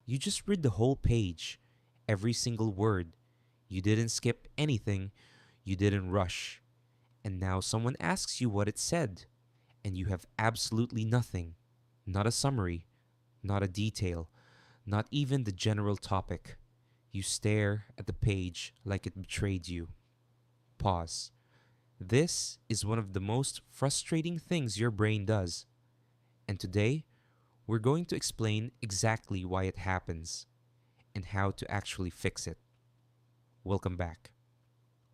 You just read the whole page, every single word. You didn't skip anything, you didn't rush. And now someone asks you what it said, and you have absolutely nothing. Not a summary, not a detail, not even the general topic. You stare at the page like it betrayed you. Pause. This is one of the most frustrating things your brain does. And today, we're going to explain exactly why it happens and how to actually fix it. Welcome back.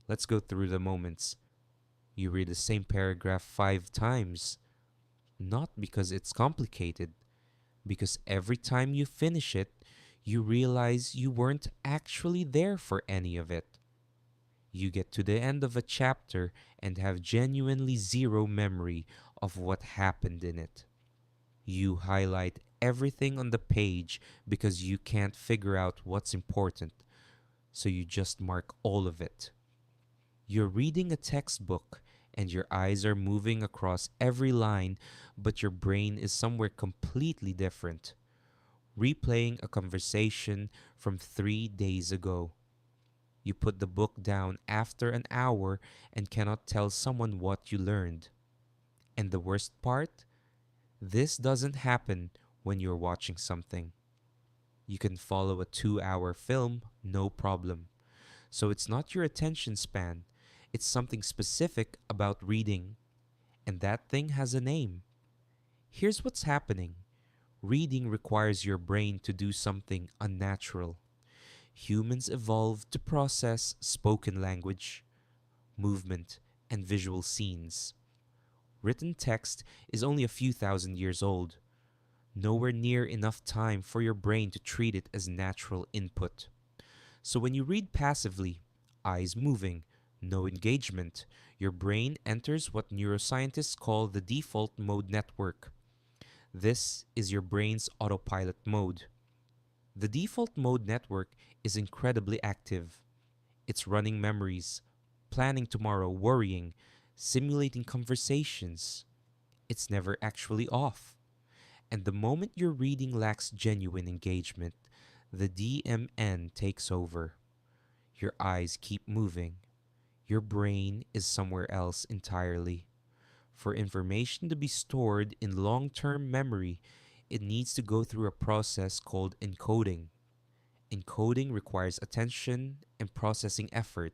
Let's go through the moments. You read the same paragraph 5 times, not because it's complicated, because every time you finish it, you realize you weren't actually there for any of it. You get to the end of a chapter and have genuinely zero memory of what happened in it. You highlight everything on the page because you can't figure out what's important, so you just mark all of it. You're reading a textbook and your eyes are moving across every line, but your brain is somewhere completely different, replaying a conversation from 3 days ago. You put the book down after an hour and cannot tell someone what you learned. And the worst part? This doesn't happen when you're watching something. You can follow a 2 hour film, no problem. So it's not your attention span, it's something specific about reading. And that thing has a name. Here's what's happening: reading requires your brain to do something unnatural. Humans evolved to process spoken language, movement, and visual scenes. Written text is only a few thousand years old, nowhere near enough time for your brain to treat it as natural input. So when you read passively, eyes moving, no engagement, your brain enters what neuroscientists call the default mode network. This is your brain's autopilot mode. The default mode network is incredibly active. It's running memories, planning tomorrow, worrying, simulating conversations. It's never actually off. And the moment your reading lacks genuine engagement, the DMN takes over. Your eyes keep moving. Your brain is somewhere else entirely. For information to be stored in long term memory, it needs to go through a process called encoding. Encoding requires attention and processing effort.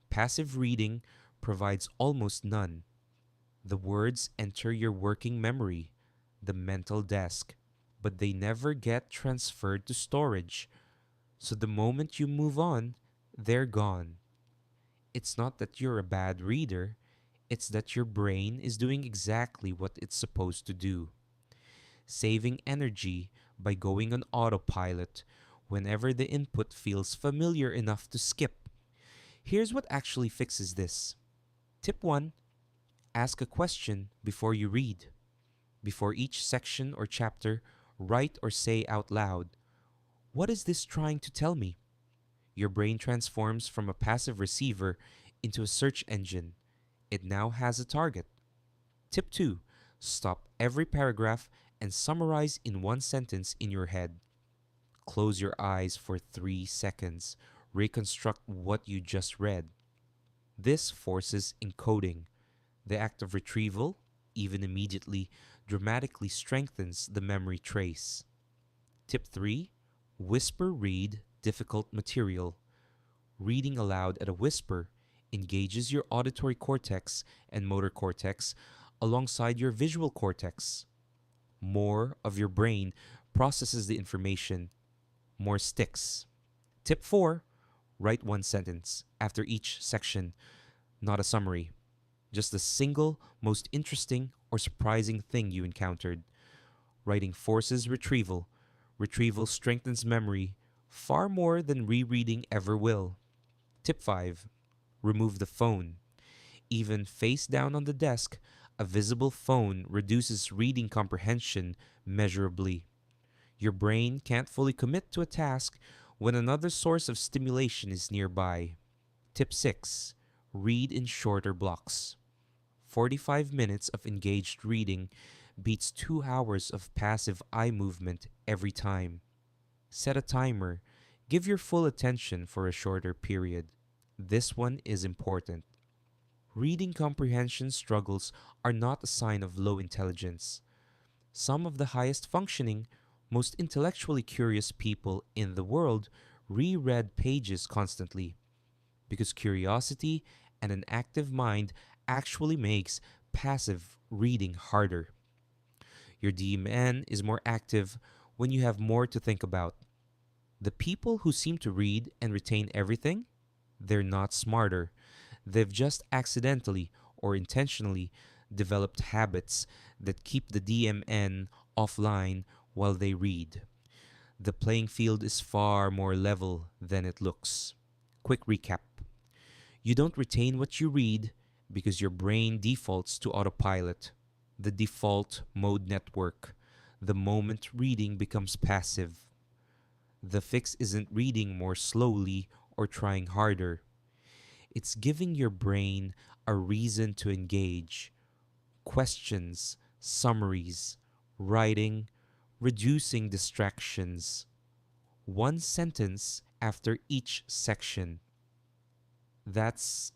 Passive reading provides almost none. The words enter your working memory, the mental desk, but they never get transferred to storage. So the moment you move on, they're gone. It's not that you're a bad reader, it's that your brain is doing exactly what it's supposed to do, saving energy by going on autopilot whenever the input feels familiar enough to skip. Here's what actually fixes this. Tip 1: ask a question before you read. Before each section or chapter, write or say out loud, "What is this trying to tell me?" Your brain transforms from a passive receiver into a search engine. It now has a target. Tip 2: stop every paragraph and summarize in one sentence in your head. Close your eyes for 3 seconds. Reconstruct what you just read. This forces encoding. The act of retrieval, even immediately, dramatically strengthens the memory trace. Tip 3: whisper read difficult material. Reading aloud at a whisper engages your auditory cortex and motor cortex alongside your visual cortex. More of your brain processes the information, more sticks. Tip 4: write one sentence after each section, not a summary. Just the single most interesting or surprising thing you encountered. Writing forces retrieval. Retrieval strengthens memory far more than rereading ever will. Tip 5: remove the phone. Even face down on the desk, a visible phone reduces reading comprehension measurably. Your brain can't fully commit to a task when another source of stimulation is nearby. Tip 6: read in shorter blocks. 45 minutes of engaged reading beats 2 hours of passive eye movement every time. Set a timer. Give your full attention for a shorter period. This one is important. Reading comprehension struggles are not a sign of low intelligence. Some of the highest functioning, most intellectually curious people in the world reread pages constantly because curiosity and an active mind actually makes passive reading harder. Your DMN is more active when you have more to think about. The people who seem to read and retain everything, they're not smarter. They've just accidentally or intentionally developed habits that keep the DMN offline while they read. The playing field is far more level than it looks. Quick recap: you don't retain what you read because your brain defaults to autopilot, the default mode network, the moment reading becomes passive. The fix isn't reading more slowly or trying harder. It's giving your brain a reason to engage. Questions, summaries, writing, reducing distractions. One sentence after each section. That's